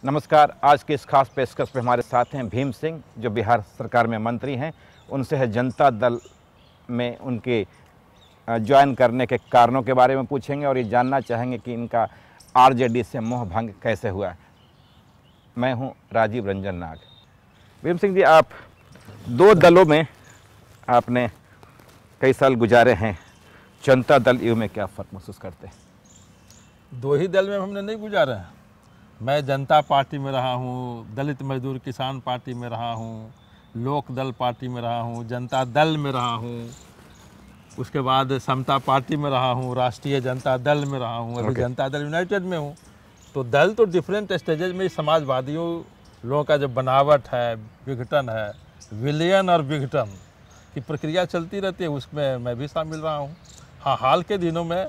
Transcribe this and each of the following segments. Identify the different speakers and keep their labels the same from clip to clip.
Speaker 1: नमस्कार। आज की इस खास पेशकश पे हमारे साथ हैं भीम सिंह, जो बिहार सरकार में मंत्री हैं। उनसे है जनता दल में उनके ज्वाइन करने के कारणों के बारे में पूछेंगे और ये जानना चाहेंगे कि इनका आरजेडी से मोह भंग कैसे हुआ। मैं हूं राजीव रंजन नाग। भीम सिंह जी, आप दो दलों में आपने कई साल गुजारे हैं। जनता दल यू में क्या फ़र्क महसूस करते हैं?
Speaker 2: दो ही दल में हमने नहीं गुजारा है। मैं जनता पार्टी में रहा हूँ, दलित मजदूर किसान पार्टी में रहा हूँ, लोक दल पार्टी में रहा हूँ, जनता दल में रहा हूँ, उसके बाद समता पार्टी में रहा हूँ, राष्ट्रीय जनता दल में रहा हूँ, अभी जनता दल यूनाइटेड में हूँ। तो दल तो डिफरेंट स्टेजेज में समाजवादियों लोगों का जो बनावट है, विघटन है, विलयन और विघटन की प्रक्रिया चलती रहती है, उसमें मैं भी शामिल रहा हूँ। हाँ, हाल के दिनों में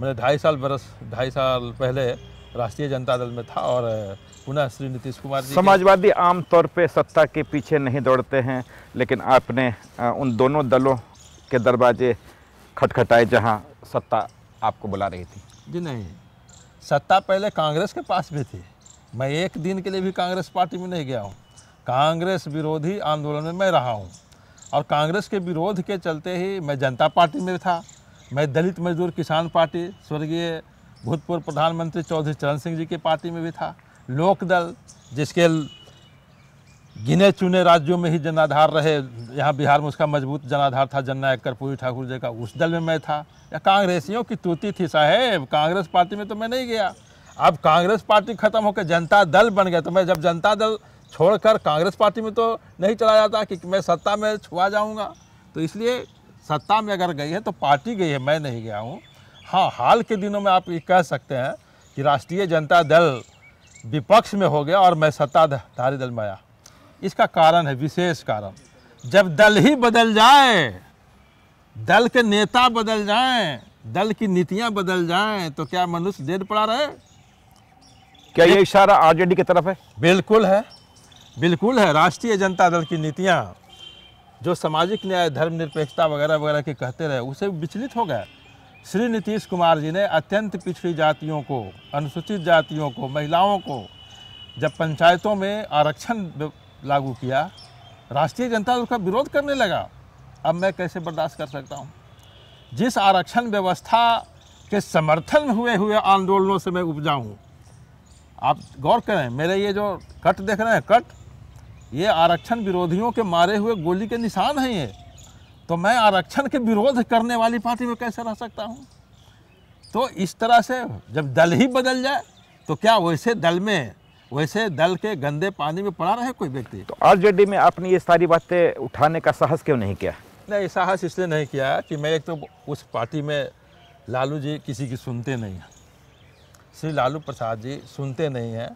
Speaker 2: मैंने 2.5 साल पहले राष्ट्रीय जनता दल में था और पुनः श्री नीतीश कुमार जी।
Speaker 1: समाजवादी आमतौर पे सत्ता के पीछे नहीं दौड़ते हैं, लेकिन आपने उन दोनों दलों के दरवाजे खटखटाए जहां सत्ता आपको बुला रही थी।
Speaker 2: जी नहीं, सत्ता पहले कांग्रेस के पास भी थी। मैं एक दिन के लिए भी कांग्रेस पार्टी में नहीं गया हूँ। कांग्रेस विरोधी आंदोलन में मैं रहा हूँ और कांग्रेस के विरोध के चलते ही मैं जनता पार्टी में था। मैं दलित मजदूर किसान पार्टी, स्वर्गीय भूतपूर्व प्रधानमंत्री चौधरी चरण सिंह जी की पार्टी में भी था। लोक दल, जिसके गिने चुने राज्यों में ही जनाधार रहे, यहाँ बिहार में उसका मजबूत जनाधार था जननायक कर्पूरी ठाकुर जी का, उस दल में मैं था। या कांग्रेसियों की तूती थी साहेब, कांग्रेस पार्टी में तो मैं नहीं गया। अब कांग्रेस पार्टी खत्म होकर जनता दल बन गया, तो मैं जब जनता दल छोड़कर कांग्रेस पार्टी में तो नहीं चला जाता कि मैं सत्ता में छुआ जाऊँगा। तो इसलिए सत्ता में अगर गई है तो पार्टी गई है, मैं नहीं गया हूँ। हाँ, हाल के दिनों में आप ये कह सकते हैं कि राष्ट्रीय जनता दल विपक्ष में हो गया और मैं सत्ताधारी दल में आया। इसका कारण है, विशेष कारण। जब दल ही बदल जाए, दल के नेता बदल जाएं, दल की नीतियां बदल जाएं, तो क्या मनुष्य डेढ़ पड़ा रहे?
Speaker 1: क्या ये इशारा आरजेडी की तरफ है?
Speaker 2: बिल्कुल है, बिल्कुल है। राष्ट्रीय जनता दल की नीतियां जो सामाजिक न्याय, धर्मनिरपेक्षता वगैरह वगैरह की कहते रहे, उसे विचलित हो गए। श्री नीतीश कुमार जी ने अत्यंत पिछड़ी जातियों को, अनुसूचित जातियों को, महिलाओं को जब पंचायतों में आरक्षण लागू किया, राष्ट्रीय जनता दल का विरोध करने लगा। अब मैं कैसे बर्दाश्त कर सकता हूँ? जिस आरक्षण व्यवस्था के समर्थन में हुए आंदोलनों से मैं उपजा हूँ। आप गौर करें, मेरे ये जो कट देख रहे हैं, कट, ये आरक्षण विरोधियों के मारे हुए गोली के निशान हैं। ये तो मैं आरक्षण के विरोध करने वाली पार्टी में कैसे रह सकता हूँ? तो इस तरह से जब दल ही बदल जाए तो क्या वैसे दल के गंदे पानी में पड़ा रहे कोई व्यक्ति?
Speaker 1: तो आरजेडी में आपने ये सारी बातें उठाने का साहस क्यों नहीं किया?
Speaker 2: नहीं, साहस इसलिए नहीं किया कि मैं एक तो उस पार्टी में लालू जी किसी की सुनते नहीं हैं। श्री लालू प्रसाद जी सुनते नहीं हैं,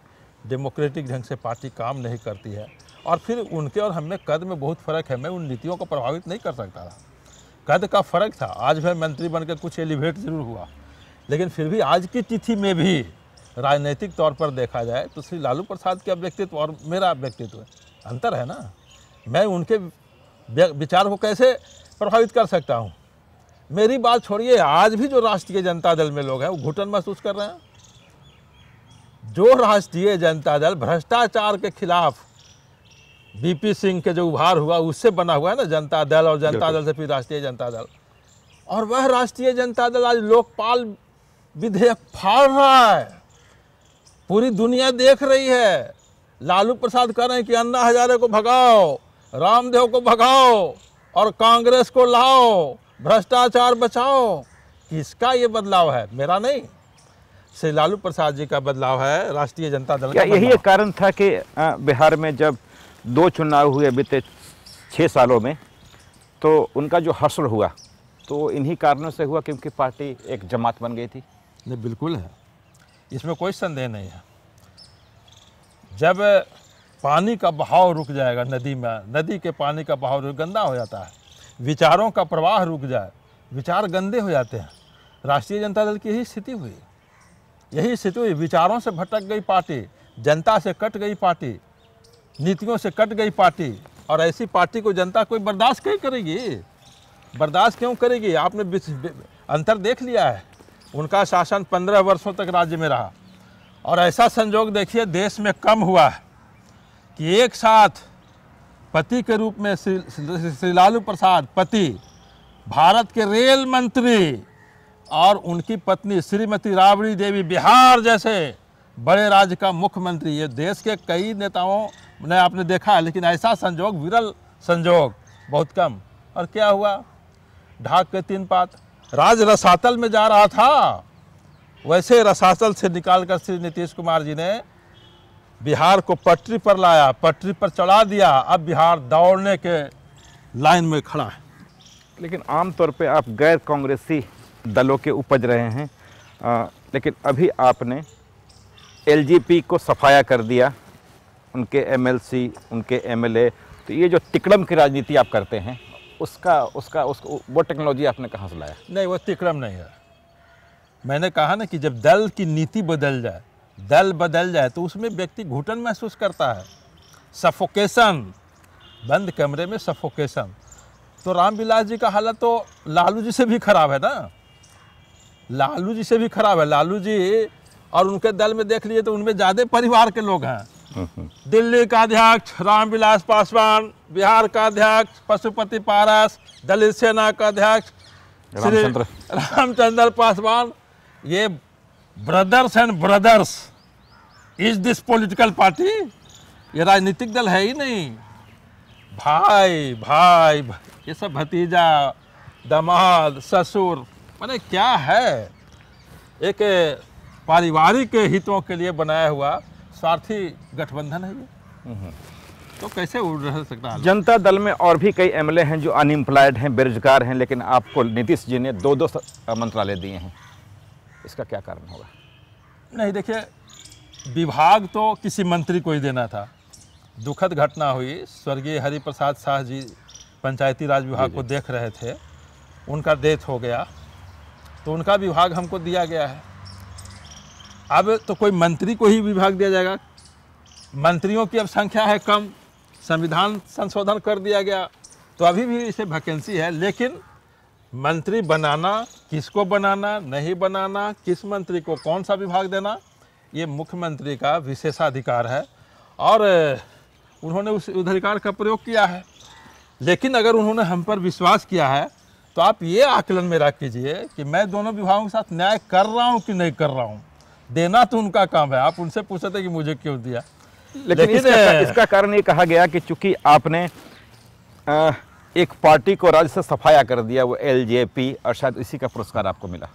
Speaker 2: डेमोक्रेटिक ढंग से पार्टी काम नहीं करती है। और फिर उनके और हमें कद में बहुत फ़र्क है। मैं उन नीतियों को प्रभावित नहीं कर सकता था, कद का फ़र्क था। आज मैं मंत्री बनकर कुछ एलिवेट ज़रूर हुआ, लेकिन फिर भी आज की तिथि में भी राजनीतिक तौर पर देखा जाए तो श्री लालू प्रसाद का व्यक्तित्व और मेरा व्यक्तित्व अंतर है ना। मैं उनके विचार को कैसे प्रभावित कर सकता हूँ? मेरी बात छोड़िए, आज भी जो राष्ट्रीय जनता दल में लोग हैं वो घुटन महसूस कर रहे हैं। जो राष्ट्रीय जनता दल भ्रष्टाचार के खिलाफ बीपी सिंह के जो उभार हुआ, उससे बना हुआ है ना जनता दल, और जनता दल से फिर राष्ट्रीय जनता दल। और वह राष्ट्रीय जनता दल आज लोकपाल विधेयक फाड़ रहा है, पूरी दुनिया देख रही है। लालू प्रसाद कह रहे हैं कि अन्ना हजारे को भगाओ, रामदेव को भगाओ और कांग्रेस को लाओ, भ्रष्टाचार बचाओ। किसका ये बदलाव है? मेरा नहीं, श्री लालू प्रसाद जी का बदलाव है, राष्ट्रीय जनता दल का।
Speaker 1: यही एक कारण था कि बिहार में जब 2 चुनाव हुए बीते 6 सालों में, तो उनका जो हश्र हुआ तो इन्हीं कारणों से हुआ, क्योंकि पार्टी एक जमात बन गई थी?
Speaker 2: नहीं, बिल्कुल है, इसमें कोई संदेह नहीं है। जब पानी का बहाव रुक जाएगा नदी में, नदी के पानी का बहाव गंदा हो जाता है, विचारों का प्रवाह रुक जाए, विचार गंदे हो जाते हैं। राष्ट्रीय जनता दल की यही स्थिति हुई। विचारों से भटक गई पार्टी, जनता से कट गई पार्टी, नीतियों से कट गई पार्टी। और ऐसी पार्टी को जनता कोई बर्दाश्त क्यों करेगी? बर्दाश्त क्यों करेगी? आपने अंतर देख लिया है। उनका शासन 15 वर्षों तक राज्य में रहा और ऐसा संजोग देखिए देश में कम हुआ है कि एक साथ पति के रूप में श्री लालू प्रसाद पति, भारत के रेल मंत्री और उनकी पत्नी श्रीमती राबड़ी देवी बिहार जैसे बड़े राज्य का मुख्यमंत्री, ये देश के कई नेताओं ने आपने देखा है, लेकिन ऐसा संजोग, विरल संजोग बहुत कम। और क्या हुआ, ढाक के तीन पात, राज रसातल में जा रहा था, वैसे रसातल से निकालकर श्री नीतीश कुमार जी ने बिहार को पटरी पर लाया, पटरी पर चढ़ा दिया। अब बिहार दौड़ने के लाइन में खड़ा है।
Speaker 1: लेकिन आमतौर पे आप गैर कांग्रेसी दलों के उपज रहे हैं, लेकिन अभी आपने एलजेपी को सफाया कर दिया, उनके एमएलसी, उनके एमएलए। तो ये जो तिकड़म की राजनीति आप करते हैं, उसको वो टेक्नोलॉजी आपने कहाँ से लाया?
Speaker 2: नहीं, वो तिकड़म नहीं है। मैंने कहा ना कि जब दल की नीति बदल जाए, दल बदल जाए, तो उसमें व्यक्ति घुटन महसूस करता है, सफोकेशन, बंद कमरे में सफोकेशन। तो रामविलास जी का हालत तो लालू जी से भी खराब है ना, लालू जी से भी खराब है। लालू जी और उनके दल में देख लिए तो उनमें ज़्यादा परिवार के लोग हैं। दिल्ली का अध्यक्ष रामविलास पासवान, बिहार का अध्यक्ष पशुपति पारस, दलित सेना का अध्यक्ष रामचंद्र पासवान, ये brothers and brothers. Is this political party? ये राजनीतिक दल है ही नहीं। भाई भाई, ये सब भतीजा, दामाद, ससुर, माने क्या है? एक पारिवारिक हितों के लिए बनाया हुआ स्वार्थी गठबंधन है ये। तो कैसे उड़ रह सकता है?
Speaker 1: जनता दल में और भी कई एमएलए हैं जो अनएम्प्लॉयड हैं, बेरोजगार हैं, लेकिन आपको नीतीश जी ने 2-2 मंत्रालय दिए हैं। इसका क्या कारण होगा?
Speaker 2: नहीं, देखिए, विभाग तो किसी मंत्री को ही देना था। दुखद घटना हुई, स्वर्गीय हरिप्रसाद शाह जी पंचायती राज विभाग को देख रहे थे, उनका डेथ हो गया, तो उनका विभाग हमको दिया गया है। अब तो कोई मंत्री को ही विभाग दिया जाएगा? मंत्रियों की अब संख्या है कम, संविधान संशोधन कर दिया गया, तो अभी भी इसे वैकेंसी है। लेकिन मंत्री बनाना, किसको बनाना, नहीं बनाना, किस मंत्री को कौन सा विभाग देना, ये मुख्यमंत्री का विशेषाधिकार है और उन्होंने उस अधिकार का प्रयोग किया है। लेकिन अगर उन्होंने हम पर विश्वास किया है तो आप ये आकलन में रख कीजिए कि मैं दोनों विभागों के साथ न्याय कर रहा हूँ कि नहीं कर रहा हूँ। देना तो उनका काम है, आप उनसे पूछते थे कि मुझे क्यों दिया।
Speaker 1: लेकिन इसका कारण ये कहा गया कि चूंकि आपने एक पार्टी को राज्य से सफाया कर दिया, वो एलजेपी, और शायद इसी का पुरस्कार आपको मिला।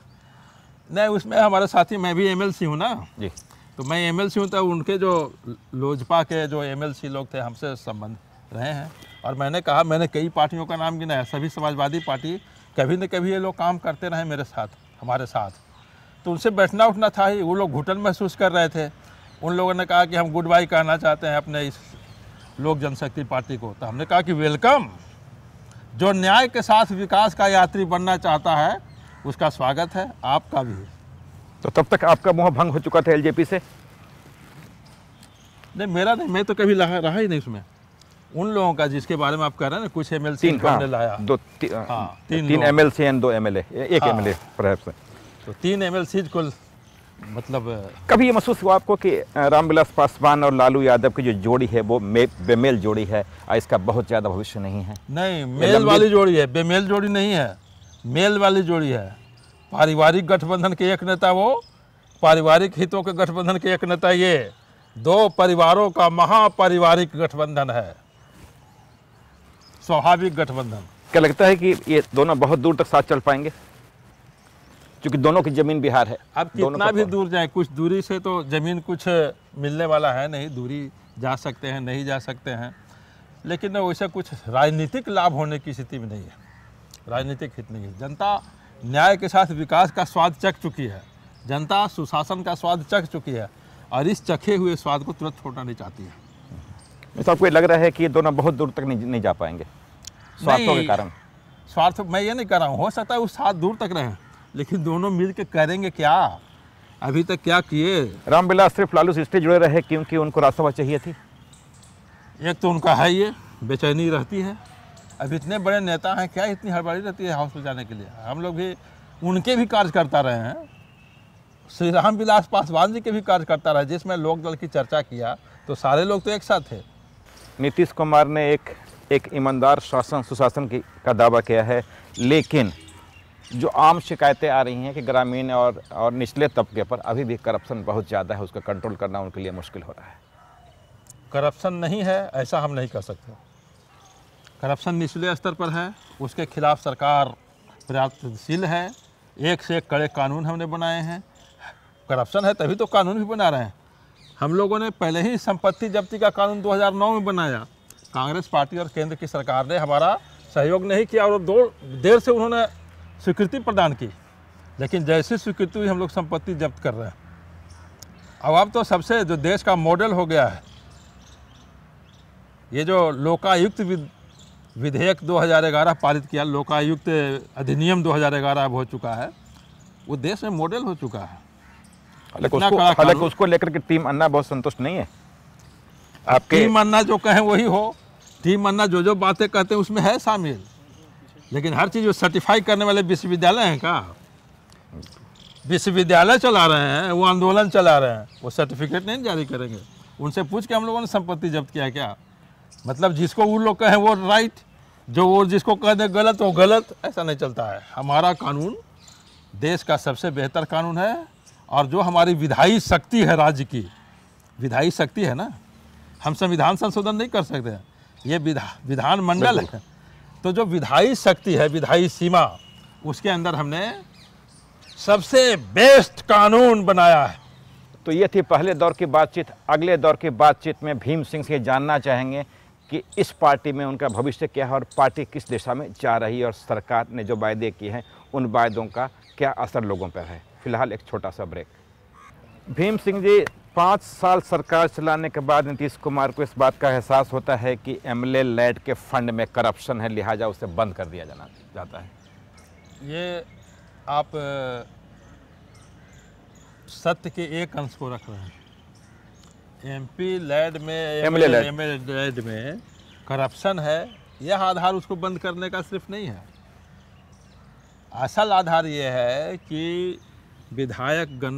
Speaker 2: नहीं, उसमें हमारे साथी, मैं भी एमएलसी हूँ ना
Speaker 1: जी,
Speaker 2: तो मैं एमएलसी हूँ, तो उनके जो लोजपा के जो एमएलसी लोग थे हमसे संबंध रहे हैं। और मैंने कहा, मैंने कई पार्टियों का नाम गिनाया, सभी समाजवादी पार्टी, कभी न कभी ये लोग काम करते रहे मेरे साथ, हमारे साथ, तो उनसे बैठना उठना था ही। वो लोग घुटन महसूस कर रहे थे। उन लोगों ने कहा कि हम गुड बाय कहना चाहते हैं अपने इस लोक जनशक्ति पार्टी को। तो हमने कहा कि वेलकम, जो न्याय के साथ विकास का यात्री बनना चाहता है उसका स्वागत है, आपका भी।
Speaker 1: तो तब तक आपका मोह भंग हो चुका था एलजेपी से?
Speaker 2: नहीं, मेरा नहीं, मैं तो कभी रहा ही नहीं उसमें। उन लोगों का जिसके बारे में आप कह रहे हैं ना, कुछ एमएलसी हमने लाया, तीन
Speaker 1: एमएलसी एंड 2 एमएलए, एक एमएलए परहैप्स। तो
Speaker 2: 3 एमएलसी को, मतलब
Speaker 1: कभी ये महसूस हुआ आपको कि रामविलास पासवान और लालू यादव की जो जोड़ी है वो बेमेल जोड़ी है, इसका बहुत ज़्यादा भविष्य नहीं है?
Speaker 2: नहीं, मेल वाली जोड़ी है, बेमेल जोड़ी नहीं है, मेल वाली जोड़ी है। पारिवारिक गठबंधन के एक नेता वो, पारिवारिक हितों के गठबंधन के एक नेता ये, 2 परिवारों का महापारिवारिक गठबंधन है, स्वाभाविक गठबंधन।
Speaker 1: क्या लगता है कि ये दोनों बहुत दूर तक साथ चल पाएंगे, क्योंकि दोनों की जमीन बिहार है?
Speaker 2: अब कितना भी दूर जाए, कुछ दूरी से तो जमीन कुछ मिलने वाला है नहीं, दूरी जा सकते हैं, नहीं जा सकते हैं, लेकिन वैसे कुछ राजनीतिक लाभ होने की स्थिति में नहीं है, राजनीतिक हित नहीं है। जनता न्याय के साथ विकास का स्वाद चख चुकी है, जनता सुशासन का स्वाद चख चुकी है, और इस चखे हुए स्वाद को तुरंत छोड़ना नहीं चाहती है।
Speaker 1: तो आपको ये लग रहा है कि ये दोनों बहुत दूर तक नहीं जा पाएंगे स्वार्थों के कारण?
Speaker 2: स्वार्थ मैं ये नहीं कर रहा हूँ, हो सकता है उस साथ दूर तक रहें, लेकिन दोनों मिल के करेंगे क्या? अभी तक क्या किए?
Speaker 1: रामविलास सिर्फ लालू से इसलिए जुड़े रहे क्योंकि उनको राज्यसभा चाहिए थी?
Speaker 2: एक तो उनका है, ये बेचैनी रहती है। अब इतने बड़े नेता हैं, क्या इतनी हड़बड़ी रहती है हाउस में जाने के लिए? हम लोग भी उनके भी कार्य करता रहे हैं, श्री राम विलास पासवान जी के भी कार्यकर्ता रहे, जिसमें लोकदल की चर्चा किया तो सारे लोग तो एक साथ थे।
Speaker 1: नीतीश कुमार ने एक ईमानदार शासन सुशासन का दावा किया है, लेकिन जो आम शिकायतें आ रही हैं कि ग्रामीण और निचले तबके पर अभी भी करप्शन बहुत ज़्यादा है, उसका कंट्रोल करना उनके लिए मुश्किल हो रहा है।
Speaker 2: करप्शन नहीं है ऐसा हम नहीं कर सकते। करप्शन निचले स्तर पर है, उसके खिलाफ सरकार प्रयत्नशील है। एक से एक कड़े कानून हमने बनाए हैं। करप्शन है तभी तो कानून भी बना रहे हैं। हम लोगों ने पहले ही संपत्ति जब्ती का कानून 2009 में बनाया। कांग्रेस पार्टी और केंद्र की सरकार ने हमारा सहयोग नहीं किया और देर से उन्होंने स्वीकृति प्रदान की, लेकिन जैसी स्वीकृति हुई हम लोग संपत्ति जब्त कर रहे हैं। अब तो सबसे जो देश का मॉडल हो गया है, ये जो लोकायुक्त विधेयक 2011 पारित किया, लोकायुक्त अधिनियम 2011 अब हो चुका है, वो देश में मॉडल हो चुका है।
Speaker 1: हालांकि उसको लेकर के टीम अन्ना बहुत संतुष्ट नहीं है।
Speaker 2: आपके टीम अन्ना जो कहें वही हो, टीम अन्ना जो बातें कहते हैं उसमें है शामिल, लेकिन हर चीज़ वो सर्टिफाई करने वाले विश्वविद्यालय हैं का? विश्वविद्यालय चला रहे हैं, वो आंदोलन चला रहे हैं, वो सर्टिफिकेट नहीं जारी करेंगे। उनसे पूछ के हम लोगों ने संपत्ति जब्त किया क्या? मतलब जिसको वो लोग कहें वो राइट, जो वो जिसको कह दे गलत वो गलत, ऐसा नहीं चलता है। हमारा कानून देश का सबसे बेहतर कानून है, और जो हमारी विधायी शक्ति है, राज्य की विधायी शक्ति है ना, हम संविधान संशोधन नहीं कर सकते हैं, ये विधान मंडल है। तो जो विधायी शक्ति है, विधायी सीमा, उसके अंदर हमने सबसे बेस्ट कानून बनाया है।
Speaker 1: तो ये थी पहले दौर की बातचीत। अगले दौर की बातचीत में भीम सिंह से जानना चाहेंगे कि इस पार्टी में उनका भविष्य क्या है और पार्टी किस दिशा में जा रही है, और सरकार ने जो वायदे किए हैं उन वायदों का क्या असर लोगों पर है। फिलहाल एक छोटा सा ब्रेक। भीम सिंह जी, 5 साल सरकार चलाने के बाद नीतीश कुमार को इस बात का एहसास होता है कि एमएलए लैड के फंड में करप्शन है, लिहाजा उसे बंद कर दिया जाता है।
Speaker 2: ये आप सत्य के एक अंश को रख रहे हैं। एमपी लैड में, एमएलए लैड में करप्शन है, यह आधार उसको बंद करने का सिर्फ नहीं है। असल आधार ये है कि विधायकगण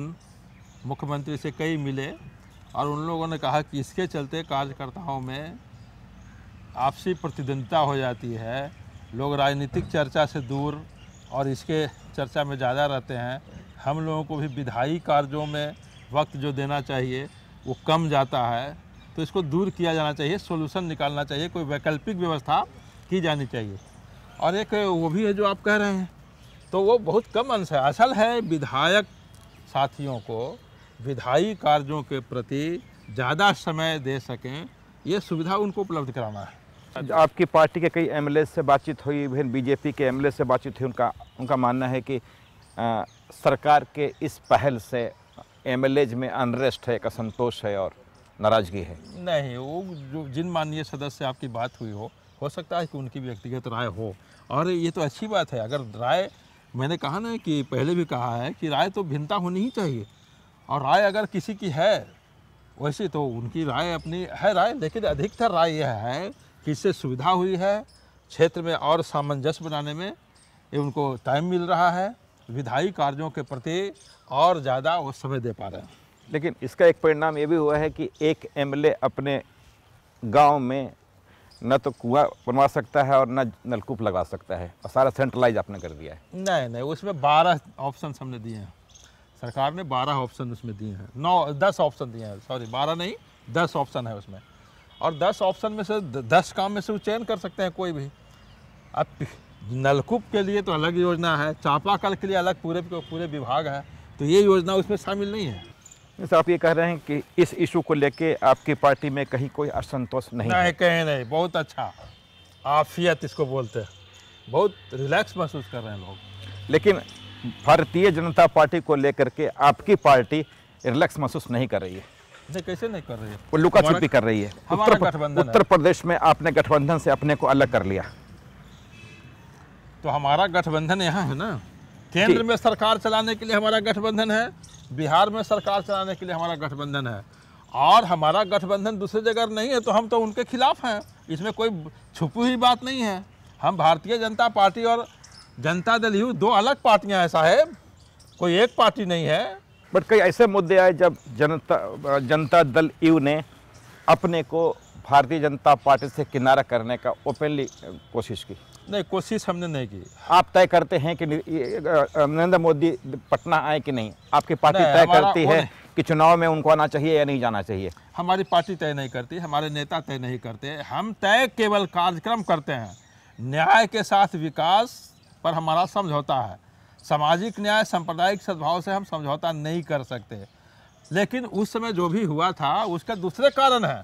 Speaker 2: मुख्यमंत्री से कई मिले और उन लोगों ने कहा कि इसके चलते कार्यकर्ताओं में आपसी प्रतिद्वंदिता हो जाती है, लोग राजनीतिक चर्चा से दूर और इसके चर्चा में ज़्यादा रहते हैं। हम लोगों को भी विधायी कार्यों में वक्त जो देना चाहिए वो कम जाता है, तो इसको दूर किया जाना चाहिए, सॉल्यूशन निकालना चाहिए, कोई वैकल्पिक व्यवस्था की जानी चाहिए। और एक वो भी है जो आप कह रहे हैं, तो वो बहुत कम अंश है। असल है विधायक साथियों को विधायी कार्यों के प्रति ज़्यादा समय दे सकें, ये सुविधा उनको उपलब्ध कराना है।
Speaker 1: आपकी पार्टी के कई एमएलए से बातचीत हुई, इवन बीजेपी के एमएलए से बातचीत हुई, उनका मानना है कि सरकार के इस पहल से एमएलएज में अनरेस्ट है, असंतोष है और नाराज़गी है।
Speaker 2: नहीं, वो जो जिन माननीय सदस्य आपकी बात हुई हो सकता है कि उनकी व्यक्तिगत राय हो, और ये तो अच्छी बात है। अगर राय, मैंने कहा ना कि पहले भी कहा है कि राय तो भिन्नता होनी ही चाहिए, और राय अगर किसी की है वैसे तो उनकी राय अपनी है राय, लेकिन अधिकतर राय यह है कि इससे सुविधा हुई है, क्षेत्र में और सामंजस्य बनाने में ये उनको टाइम मिल रहा है, विधायी कार्यों के प्रति और ज़्यादा वो समय दे पा रहे हैं।
Speaker 1: लेकिन इसका एक परिणाम ये भी हुआ है कि एक एमएलए अपने गांव में न तो कुआं बनवा सकता है और न नलकूप लगा सकता है, और सारा सेंट्रलाइज आपने कर दिया है।
Speaker 2: नहीं, उसमें 12 ऑप्शन हमने दिए हैं। सरकार ने 12 ऑप्शन उसमें दिए हैं, 10 ऑप्शन दिए हैं, सॉरी 12 नहीं 10 ऑप्शन है उसमें, और 10 ऑप्शन में से 10 काम में से वो चयन कर सकते हैं कोई भी। अब नलकूप के लिए तो अलग योजना है, चापाकल के लिए अलग पूरे विभाग है, तो ये योजना उसमें शामिल नहीं है।
Speaker 1: जैसे आप ये कह रहे हैं कि इस इशू को लेके आपकी पार्टी में कहीं कोई असंतोष नहीं है?
Speaker 2: कहीं नहीं, बहुत अच्छा, आफियत इसको बोलते हैं, बहुत रिलैक्स महसूस कर रहे हैं लोग।
Speaker 1: लेकिन भारतीय जनता पार्टी को लेकर के आपकी पार्टी रिलैक्स महसूस नहीं कर रही है।
Speaker 2: नहीं, कैसे नहीं कर रही है?
Speaker 1: वो लुका छिपी कर रही है।
Speaker 2: हमारा गठबंधन
Speaker 1: उत्तर प्रदेश में आपने गठबंधन से अपने को अलग कर लिया,
Speaker 2: तो हमारा गठबंधन यहाँ है ना। केंद्र में सरकार चलाने के लिए हमारा गठबंधन है, बिहार में सरकार चलाने के लिए हमारा गठबंधन है, और हमारा गठबंधन दूसरी जगह नहीं है, तो हम तो उनके खिलाफ हैं। इसमें कोई छुपी हुई बात नहीं है। हम भारतीय जनता पार्टी और जनता दल यू 2 अलग पार्टियां हैं साहेब, कोई एक पार्टी नहीं है।
Speaker 1: बट कई ऐसे मुद्दे आए जब जनता दल यू ने अपने को भारतीय जनता पार्टी से किनारा करने का ओपनली कोशिश की।
Speaker 2: नहीं, कोशिश हमने नहीं की।
Speaker 1: आप तय करते हैं कि नरेंद्र मोदी पटना आए कि नहीं? आपकी पार्टी
Speaker 2: नहीं,
Speaker 1: तय
Speaker 2: हमारा
Speaker 1: करती है कि चुनाव में उनको आना चाहिए या नहीं जाना चाहिए?
Speaker 2: हमारी पार्टी तय नहीं करती, हमारे नेता तय नहीं करते। हम तय केवल कार्यक्रम करते हैं। न्याय के साथ विकास पर हमारा समझौता है। सामाजिक न्याय, सांप्रदायिक सद्भाव से हम समझौता नहीं कर सकते। लेकिन उस समय जो भी हुआ था उसका दूसरे कारण है।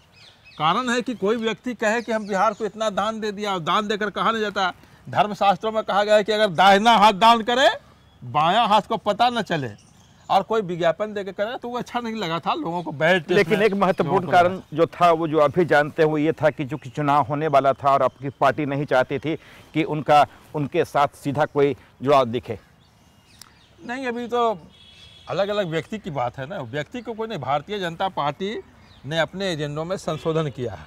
Speaker 2: कारण है कि कोई व्यक्ति कहे कि हम बिहार को इतना दान दे दिया, और दान देकर कहा नहीं जाता। धर्मशास्त्रों में कहा गया है कि अगर दाहिना हाथ दान करे, बायां हाथ को पता न चले, और कोई विज्ञापन देकर करे तो वो अच्छा नहीं लगा था लोगों को बैठ।
Speaker 1: लेकिन एक महत्वपूर्ण कारण जो था वो जो अभी जानते हैं वो ये था कि चूंकि चुनाव होने वाला था और आपकी पार्टी नहीं चाहती थी कि उनके साथ सीधा कोई जुड़ाव दिखे।
Speaker 2: नहीं, अभी तो अलग अलग व्यक्ति की बात है ना, व्यक्ति को कोई नहीं। भारतीय जनता पार्टी ने अपने एजेंडों में संशोधन किया है।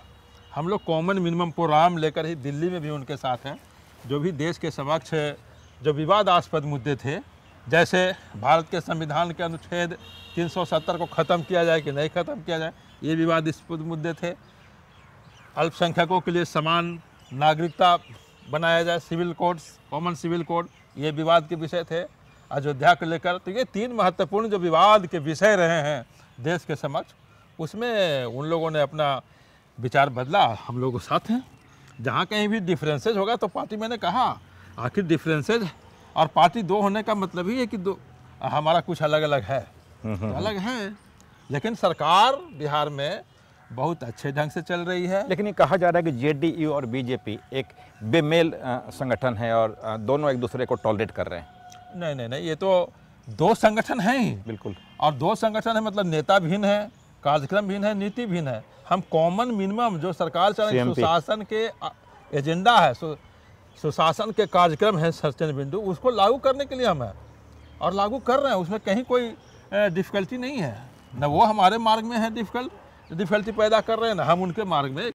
Speaker 2: हम लोग कॉमन मिनिमम प्रोग्राम लेकर ही दिल्ली में भी उनके साथ हैं। जो भी देश के समक्ष जो विवादास्पद मुद्दे थे, जैसे भारत के संविधान के अनुच्छेद 370 को ख़त्म किया जाए कि नहीं ख़त्म किया जाए, ये विवादास्पद मुद्दे थे। अल्पसंख्यकों के लिए समान नागरिकता बनाया जाए, civil codes, common civil code, ये विवाद के विषय थे। अयोध्या को लेकर, तो ये 3 महत्वपूर्ण जो विवाद के विषय रहे हैं देश के समक्ष, उसमें उन लोगों ने अपना विचार बदला। हम लोगों के साथ हैं। जहाँ कहीं भी डिफरेंसेज होगा तो पार्टी, मैंने कहा आखिर डिफरेंसेज और पार्टी दो होने का मतलब ही है कि दो हमारा कुछ अलग अलग है, तो अलग है। लेकिन सरकार बिहार में बहुत अच्छे ढंग से चल रही है।
Speaker 1: लेकिन ये कहा जा रहा है कि जेडीयू और बीजेपी एक बेमेल संगठन है और दोनों एक दूसरे को टॉलरेट कर रहे हैं।
Speaker 2: नहीं नहीं नहीं, ये तो 2 संगठन हैं ही।
Speaker 1: बिल्कुल। और
Speaker 2: 2 संगठन है मतलब नेता भिन्न है, कार्यक्रम भिन्न है, नीति भिन्न है। हम कॉमन मिनिमम जो सरकार चल सुशासन के एजेंडा है, सुशासन के कार्यक्रम है, सस्टेन बिंदु, उसको लागू करने के लिए हम हैं और लागू कर रहे हैं। उसमें कहीं कोई डिफ़िकल्टी नहीं है। न वो हमारे मार्ग में है डिफ़िकल्टी पैदा कर रहे हैं, ना हम उनके मार्ग में